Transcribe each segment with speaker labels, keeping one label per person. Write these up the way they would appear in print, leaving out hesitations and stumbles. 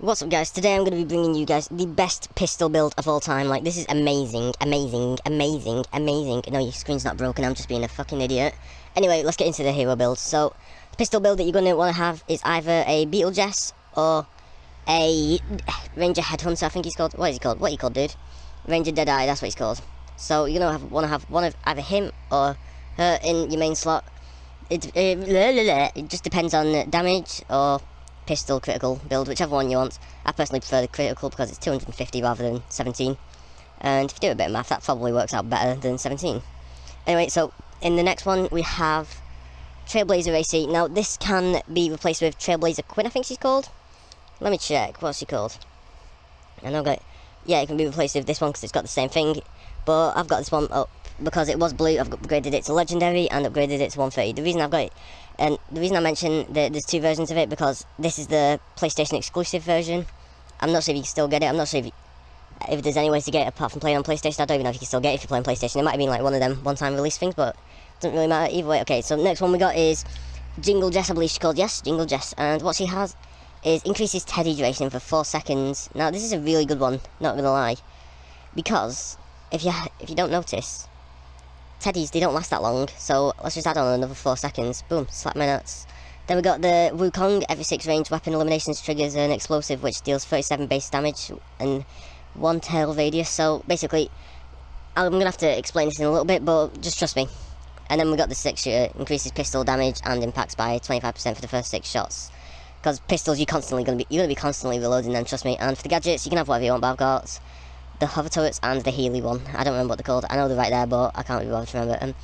Speaker 1: What's up guys, today I'm going to be bringing you guys the best pistol build of all time. Like, this is amazing, amazing, amazing, amazing. No, your screen's not broken, I'm just being a fucking idiot. Anyway, let's get into the hero build. So, the pistol build that you're going to want to have is either a Beetle Jess or a Ranger Headhunter, I think he's called. What is he called? What are you called, dude? Ranger Deadeye, that's what he's called. So, you're going to want to have one of either him or her in your main slot. It just depends on damage or pistol critical build, whichever one you want. I personally prefer the critical because it's 250 rather than 17, and if you do a bit of math that probably works out better than 17. Anyway, so in the next one we have Trailblazer AC. Now this can be replaced with Trailblazer Quinn, I think she's called. Let me check, what's she called? I know, yeah, it can be replaced with this one because it's got the same thing, but I've got this one up because it was blue. I've upgraded it to legendary and upgraded it to 130. The reason I've got it, and the reason I mentioned that there's two versions of it, because this is the PlayStation exclusive version. I'm not sure if you can still get it. I'm not sure if there's any ways to get it apart from playing on PlayStation. I don't even know if you can still get it if you're playing PlayStation. It might have been like one of them one-time release things, but it doesn't really matter either way. Okay, so next one we got is Jingle Jess, I believe she's called. Yes, Jingle Jess. And what she has is increases Teddy duration for 4 seconds. Now this is a really good one, not gonna lie, because if you don't notice, Teddies, they don't last that long, so let's just add on another 4 seconds. Boom, slap my nuts. Then we got the Wukong. Every 6 range weapon eliminations triggers an explosive which deals 37 base damage and 1 tail radius. So basically, I'm going to have to explain this in a little bit, but just trust me. And then we got the 6 shooter, increases pistol damage and impacts by 25% for the first 6 shots. Because pistols, you're going to be constantly reloading them, trust me. And for the gadgets, you can have whatever you want, but I've got the hover turrets and the Healy one. I don't remember what they're called. I know they're right there, but I can't be bothered to remember.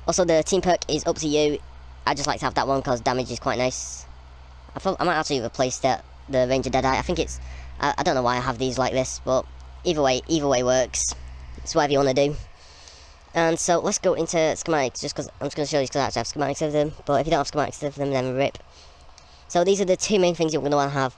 Speaker 1: Also, the team perk is up to you. I just like to have that one because damage is quite nice. I might actually replace the Ranger Deadeye. I think it's... I don't know why I have these like this, but either way works. It's whatever you want to do. And so, let's go into schematics, just because I'm just going to show you because I actually have schematics of them. But if you don't have schematics of them, then rip. So these are the two main things you're going to want to have.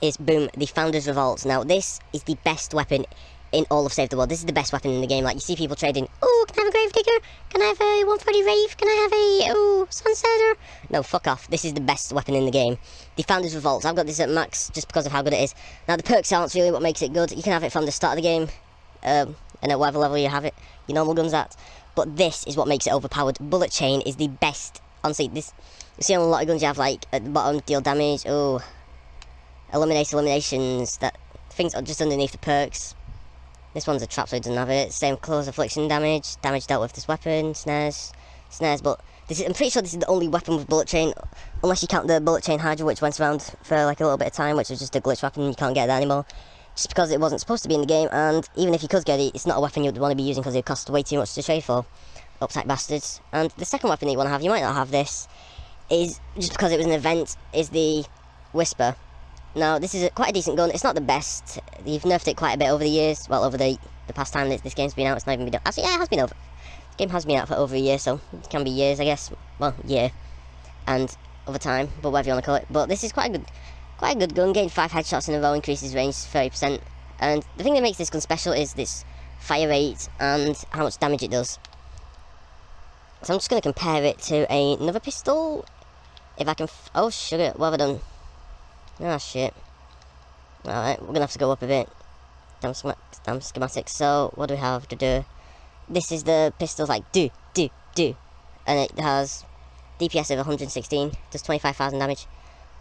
Speaker 1: Is, boom, the Founder's Revolt. Now, this is the best weapon in all of Save the World. This is the best weapon in the game. Like, you see people trading, oh, can I have a Gravedigger? Can I have a 140 Wraith? Can I have a, oh, Sunsetter? No, fuck off. This is the best weapon in the game. The Founder's Revolt. I've got this at max just because of how good it is. Now, the perks aren't really what makes it good. You can have it from the start of the game, and at whatever level you have it, your normal gun's at. But this is what makes it overpowered. Bullet Chain is the best. Honestly, this, you see on a lot of guns you have, like, at the bottom, deal damage, oh, eliminations, that things are just underneath the perks. This one's a trap, so it doesn't have it. Same close affliction damage dealt with this weapon, snares, but this is, I'm pretty sure this is the only weapon with bullet chain, unless you count the bullet chain Hydra, which went around for like a little bit of time, which was just a glitch weapon. You can't get that anymore, just because it wasn't supposed to be in the game, and even if you could get it, it's not a weapon you'd want to be using because it costs way too much to trade for. Uptight bastards. And the second weapon that you want to have, you might not have this, is just because it was an event, is the Whisper. Now, this is quite a decent gun. It's not the best. You've nerfed it quite a bit over the years. Well, over the past time this game's been out. It's not even been... Actually, yeah, it has been over. The game has been out for over a year, so it can be years, I guess. Well, year. And over time, but whatever you want to call it. But this is quite a good gun. Getting 5 headshots in a row increases range 30%. And the thing that makes this gun special is this fire rate and how much damage it does. So I'm just going to compare it to another pistol. If I can... Oh, sugar. What have I done? Ah, shit. Alright, we're gonna have to go up a bit. Damn schematics. So, what do we have to do? This is the pistol, like, do. And it has DPS of 116, does 25,000 damage.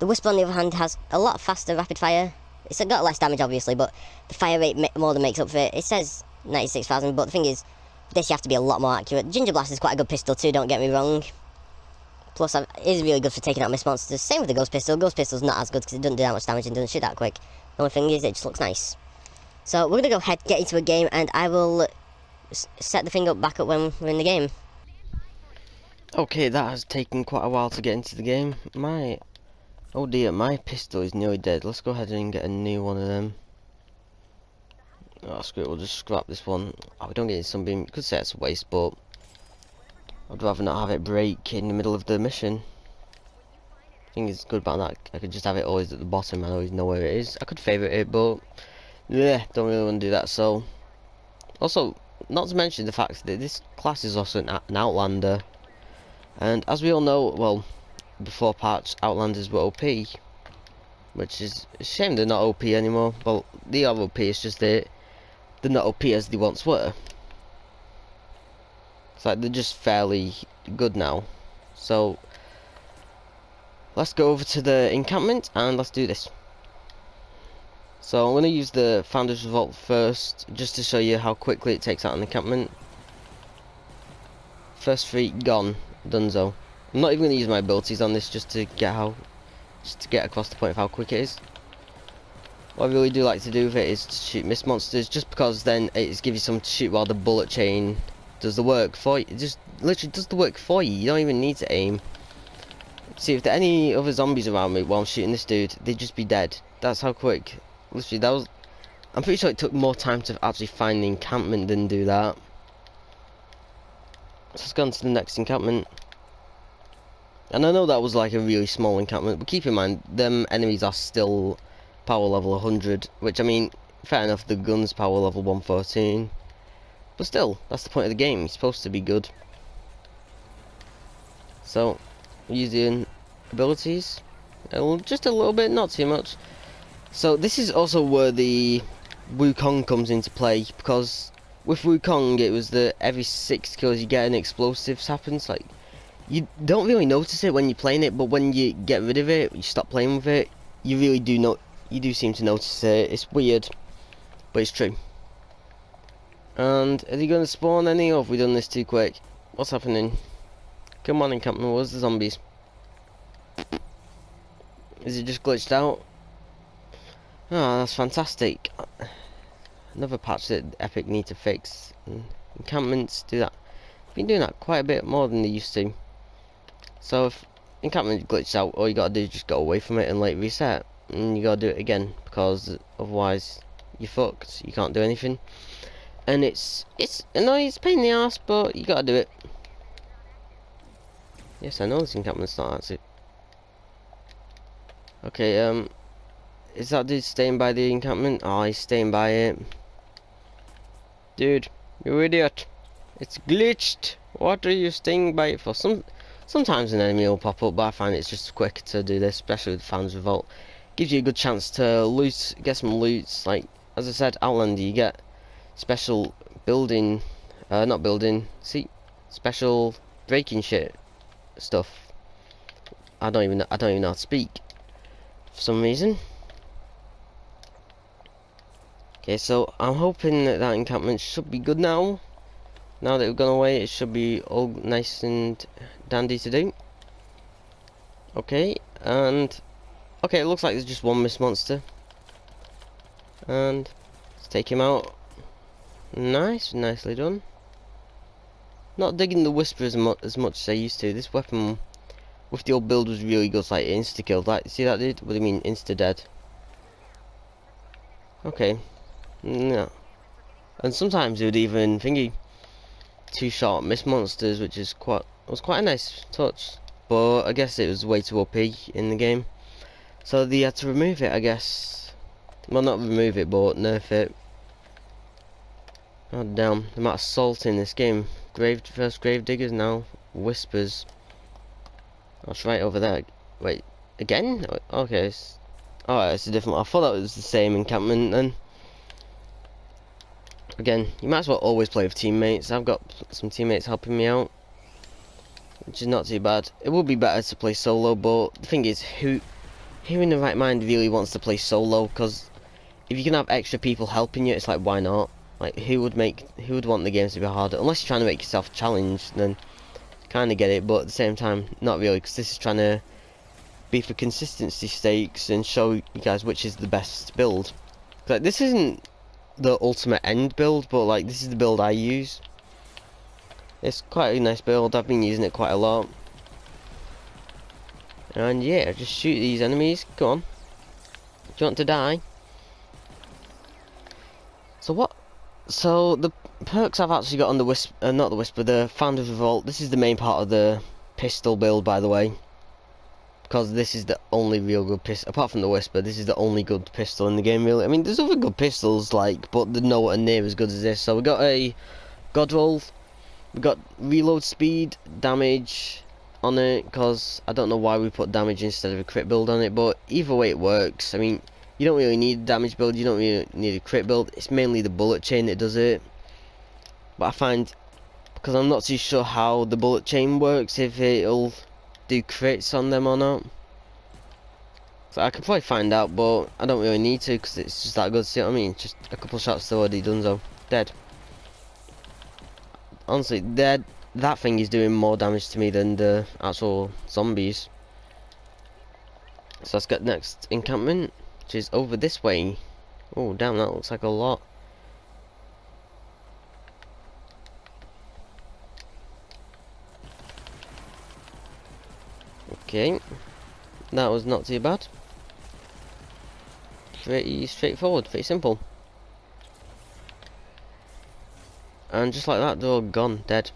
Speaker 1: The Whisper, on the other hand, has a lot faster rapid fire. It's got less damage, obviously, but the fire rate more than makes up for it. It says 96,000, but the thing is, this you have to be a lot more accurate. Ginger Blast is quite a good pistol too, don't get me wrong. Plus, it is really good for taking out mist monsters. Same with the Ghost Pistol. Ghost Pistol's not as good because it doesn't do that much damage and doesn't shoot that quick. The only thing is, it just looks nice. So, we're going to go ahead, get into a game, and I will set the thing back up when we're in the game.
Speaker 2: Okay, that has taken quite a while to get into the game. Oh dear, my pistol is nearly dead. Let's go ahead and get a new one of them. Oh, screw it, we'll just scrap this one. Oh, we don't get Sunbeam. You could say it's a waste, but I'd rather not have it break in the middle of the mission. I think it's good about that. I could just have it always at the bottom. I always know where it is. I could favourite it, but yeah, don't really want to do that. So, also, not to mention the fact that this class is also an Outlander, and as we all know, well, before patch, Outlanders were OP. which is a shame they're not OP anymore. Well, they are OP, it's just they're not OP as they once were. It's like they're just fairly good now. So let's go over to the encampment and let's do this. So I'm going to use the Founder's Revolt first, just to show you how quickly it takes out an encampment. First 3 gone, donezo. I'm not even going to use my abilities on this, just to get across the point of how quick it is. What I really do like to do with it is to shoot mist monsters, just because then it gives you something to shoot while the bullet chain does the work for you. It just literally does the work for you. You don't even need to aim. See, if there are any other zombies around me while I'm shooting this dude, they'd just be dead. That's how quick. Literally, that was... I'm pretty sure it took more time to actually find the encampment than do that. So let's go on to the next encampment. And I know that was like a really small encampment, but keep in mind, them enemies are still power level 100, which, I mean, fair enough, the gun's power level 114. But still, that's the point of the game, it's supposed to be good. So, using abilities, just a little bit, not too much. So this is also where the Wukong comes into play, because with Wukong it was that every 6 kills you get an explosives happens. Like, you don't really notice it when you're playing it, but when you get rid of it, you stop playing with it, you really do you do seem to notice it. It's weird, but it's true. And are they going to spawn any, or have we done this too quick? What's happening? Come on, encampment, where's the zombies? Is it just glitched out? Oh, that's fantastic. Another patch that Epic need to fix. Encampments do that. Been doing that quite a bit more than they used to. So if encampment glitches out, all you gotta do is just go away from it and like reset. And you gotta do it again, because otherwise you're fucked. You can't do anything. And it's annoying, it's a pain in the ass, but you gotta do it. Yes, I know this encampment's not actually. Okay, is that dude staying by the encampment? Oh, he's staying by it. Dude, you idiot. It's glitched. What are you staying by it for? Sometimes an enemy will pop up, but I find it's just quick to do this, especially with Founder's Revolt. Gives you a good chance to loot, get some loots. Like, as I said, Outlander, you get special building, special breaking shit stuff. I don't even know how to speak for some reason. Okay, so I'm hoping that encampment should be good now. Now that we've gone away, it should be all nice and dandy to do. Okay, and okay, it looks like there's just one mist monster, and let's take him out. Nice, nicely done. Not digging the whisper as much as I used to. This weapon with the old build was really good, like insta kill. Like, see that dude? What do you mean insta dead? Okay. No. And sometimes it would even thingy 2-shot mist monsters, which is was quite a nice touch. But I guess it was way too OP in the game, so they had to remove it, I guess. Well, not remove it, but nerf it. God damn, the amount of salt in this game. First grave diggers, now whispers. That's right over there. Wait, again? Okay. Alright, it's a different one. I thought that was the same encampment then. Again, you might as well always play with teammates. I've got some teammates helping me out, which is not too bad. It would be better to play solo, but the thing is, who in the right mind really wants to play solo? Because if you can have extra people helping you, it's like, why not? Like, who would want the games to be harder? Unless you're trying to make yourself a challenge, then kind of get it, but at the same time, not really, because this is trying to be for consistency stakes and show you guys which is the best build. Like, this isn't the ultimate end build, but like, this is the build I use. It's quite a nice build. I've been using it quite a lot. And yeah, just shoot these enemies. Come on. Do you want to die? So the perks I've actually got on the not the Whisper, the Founder's Revolt. This is the main part of the pistol build, by the way, because this is the only real good pistol. Apart from the Whisper, this is the only good pistol in the game, really. I mean, there's other good pistols, like, but they're nowhere near as good as this. So we got a God Roll. We got reload speed, damage, on it, because I don't know why we put damage instead of a crit build on it, but either way it works. I mean, you don't really need a damage build, you don't really need a crit build. It's mainly the bullet chain that does it. But I find, because I'm not too sure how the bullet chain works, if it'll do crits on them or not. So I could probably find out, but I don't really need to, because it's just that good. See what I mean? Just a couple shots to already done so. Dead. Honestly, dead. That thing is doing more damage to me than the actual zombies. So let's get next encampment, which is over this way. Oh damn, that looks like a lot. Okay, that was not too bad. Pretty straightforward, pretty simple. And just like that, they're all gone, dead.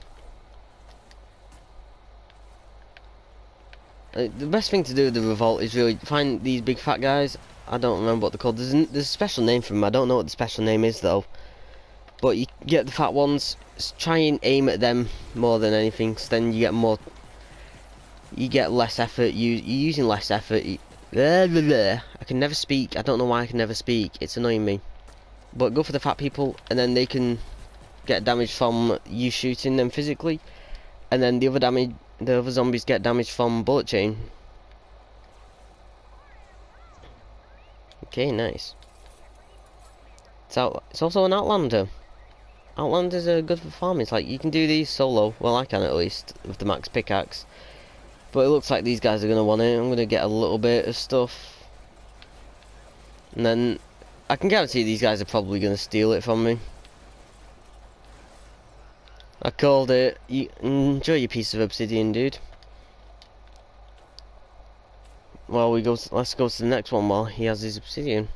Speaker 2: The best thing to do with the revolt is really find these big fat guys. I don't remember what they're called. There's a special name for them. I don't know what the special name is though. But you get the fat ones. Try and aim at them more than anything, cause then you get more. You get less effort. You're using less effort. I can never speak. I don't know why I can never speak. It's annoying me. But go for the fat people, and then they can get damage from you shooting them physically, and then the other zombies get damage from bullet chain. Okay, nice. It's also an Outlander. Outlanders are good for farming. It's like you can do these solo. Well, I can at least with the max pickaxe. But it looks like these guys are gonna want it. I'm gonna get a little bit of stuff, and then I can guarantee these guys are probably gonna steal it from me. I called it. You enjoy your piece of obsidian, dude. Well, let's go to the next one while he has his obsidian.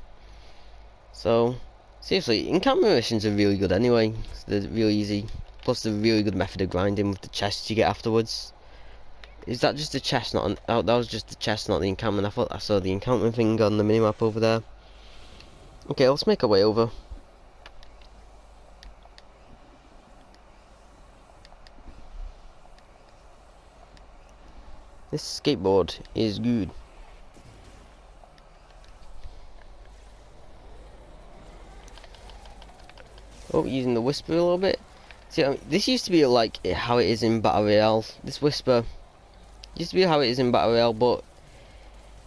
Speaker 2: So, seriously, encampment missions are really good anyway. They're really easy. Plus, they're a really good method of grinding with the chests you get afterwards. Is that just the chest? Not that was just the chest, not the encampment. I thought I saw the encampment thing on the minimap over there. Okay, let's make our way over. This skateboard is good. Oh, using the whisper a little bit. See, I mean, this used to be like how it is in Battle Royale. This whisper used to be how it is in Battle Royale, but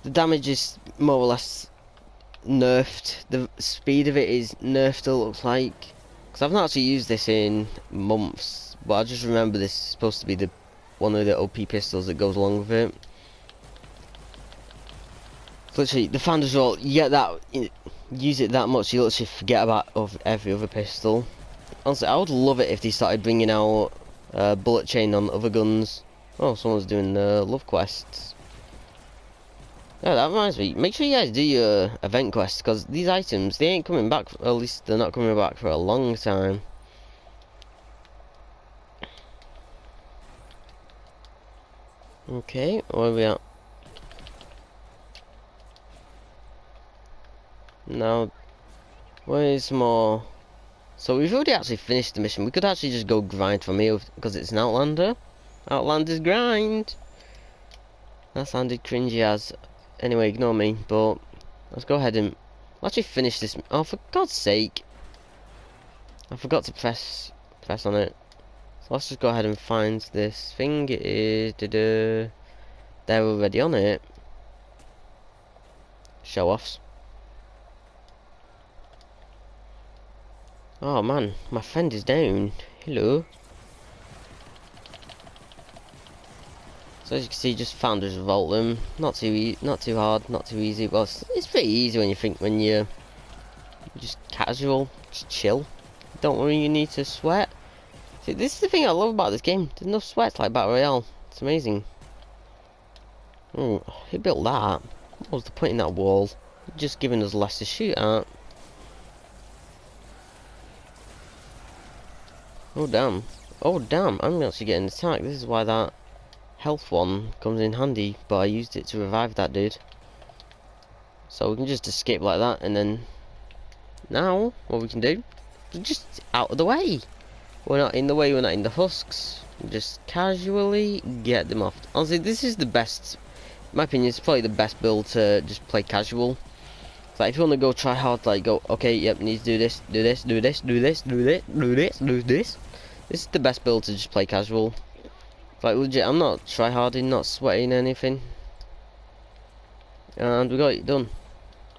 Speaker 2: the damage is more or less nerfed. The speed of it is nerfed, it looks like. Because I've not actually used this in months, but I just remember this is supposed to be one of the OP pistols that goes along with it. Literally, the Founders Roll, you get that, use it that much, you literally forget about every other pistol. Honestly, I would love it if they started bringing out bullet chain on other guns. Oh, someone's doing love quests. Yeah, that reminds me, make sure you guys do your event quests, because these items, they ain't coming back, or at least they're not coming back for a long time. Okay, where are we at? Now, where's more? So we've already actually finished the mission. We could actually just go grind from here because it's an Outlander. Outlander's grind. That sounded cringy as. Anyway, ignore me. But let's go ahead and actually finish this. Oh, for God's sake! I forgot to press on it. So let's just go ahead and find this thing. It is. They're already on it. Show offs. Oh man, my friend is down. Hello. So as you can see, just Founders Revolt them. Not too hard, not too easy. Well, it's pretty easy when you're just casual, just chill. Don't worry, you need to sweat. See, this is the thing I love about this game. There's no sweat like Battle Royale. It's amazing. Oh, who built that? What was the point in that wall? Just giving us less to shoot at. Oh damn. Oh damn, I'm actually getting attacked. This is why that health one comes in handy, but I used it to revive that dude. So we can just escape like that, and then now what we can do is just out of the way. We're not in the way, we're not in the husks. Just casually get them off. Honestly, this is the best, in my opinion, it's probably the best build to just play casual. Like, if you want to go try hard, like, go, okay, yep, need to do this, do this, do this, do this, do this, do this, do this. This is the best build to just play casual. Like, legit, I'm not tryharding, not sweating anything. And we got it done.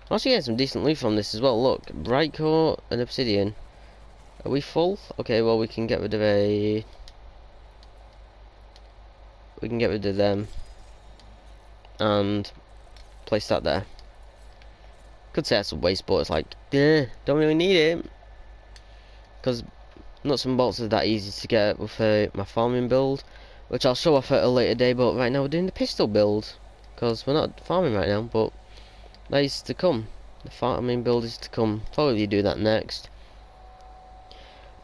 Speaker 2: I'm actually getting some decent loot from this as well. Look, bright core and obsidian. Are we full? Okay, well, we can get rid of a... We can get rid of them. And place that there. Could say that's a waste, but it's like, yeah, don't really need it. Because nuts and bolts are that easy to get with my farming build, which I'll show off at a later day. But right now we're doing the pistol build, because we're not farming right now, but that is to come. The farming build is to come. Probably do that next.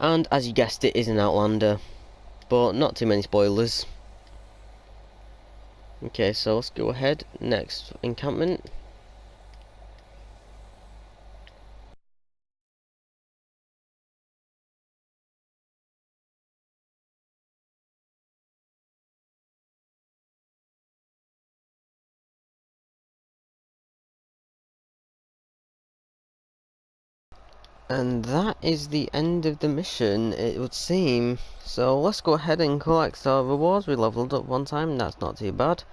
Speaker 2: And as you guessed, it is an Outlander, but not too many spoilers. Okay, so let's go ahead. Next encampment. And that is the end of the mission, it would seem. So let's go ahead and collect our rewards. We leveled up one time, that's not too bad.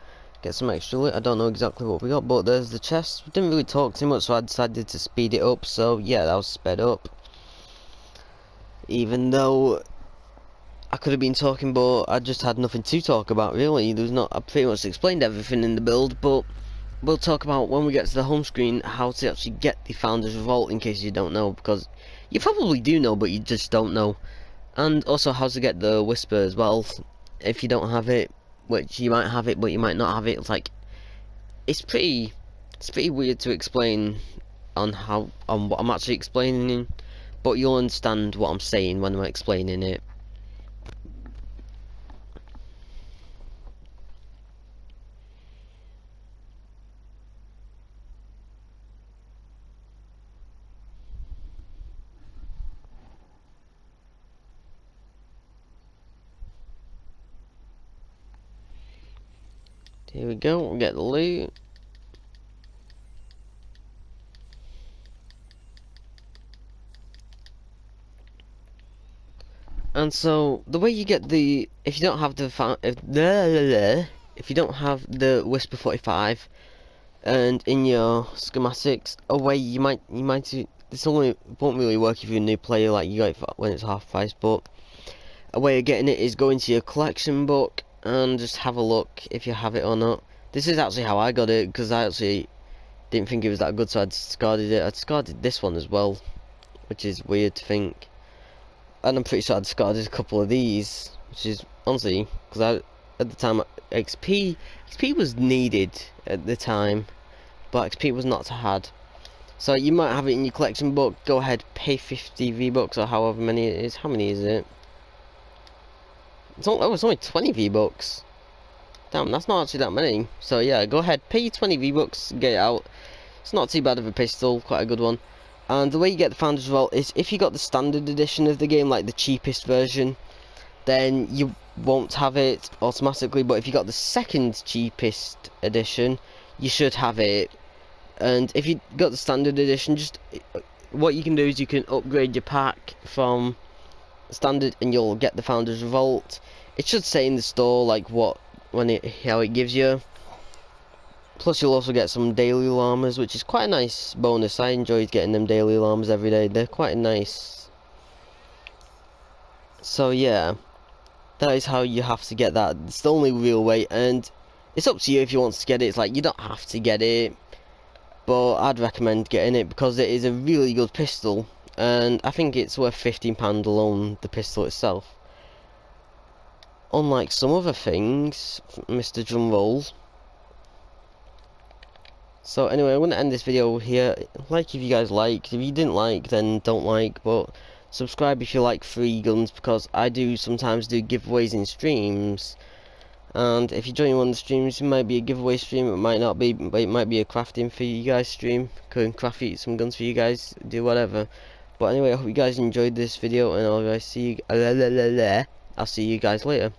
Speaker 2: Get some extra loot. I don't know exactly what we got, but there's the chest. We didn't really talk too much, so I decided to speed it up. So yeah, that was sped up. Even though I could have been talking, but I just had nothing to talk about really. There's not. I pretty much explained everything in the build, but we'll talk about when we get to the home screen how to actually get the Founders Revolt, in case you don't know, because you probably do know, but you just don't know. And also how to get the Whisper as well, if you don't have it, which you might have it, but you might not have it. It's like, it's pretty weird to explain on what I'm actually explaining, but you'll understand what I'm saying when I'm explaining it. Here we go, we'll get the loot. And so the way you get the, if you don't have the if you don't have the Whisper 45 and in your schematics, a way you might this only won't really work if you're a new player, like you got it when it's half price, but a way of getting it is go into your collection book and just have a look if you have it or not. This is actually how I got it, because I actually didn't think it was that good, so I discarded it. I discarded this one as well, which is weird to think. And I'm pretty sure I discarded a couple of these, which is honestly, because at the time XP was needed at the time, but XP was not had. So you might have it in your collection book. Go ahead, pay 50 V-Bucks or however many it is. How many is it? It's only 20 V-Bucks. Damn, that's not actually that many. So yeah, go ahead, pay 20 V-Bucks, get it out. It's not too bad of a pistol, quite a good one. And the way you get the Founders Revolt is if you got the standard edition of the game, like the cheapest version, then you won't have it automatically. But if you got the second cheapest edition, you should have it. And if you got the standard edition, just what you can do is you can upgrade your pack from standard and you'll get the Founders Revolt. It should say in the store like how it gives you. Plus you'll also get some daily llamas, which is quite a nice bonus. I enjoyed getting them daily llamas every day. They're quite nice. So yeah, that is how you have to get that. It's the only real way, and it's up to you if you want to get it. It's like, you don't have to get it, but I'd recommend getting it because it is a really good pistol, and I think it's worth £15 alone, the pistol itself. Unlike some other things, Mr. Drumroll. So anyway, I'm going to end this video here. Like if you guys liked. If you didn't like, then don't like, but subscribe if you like free guns, because I do sometimes do giveaways in streams. And if you join one of the streams, it might be a giveaway stream, it might not be, but it might be a crafting for you guys stream. Can craft some guns for you guys, do whatever. But anyway, I hope you guys enjoyed this video, and I'll see you guys later.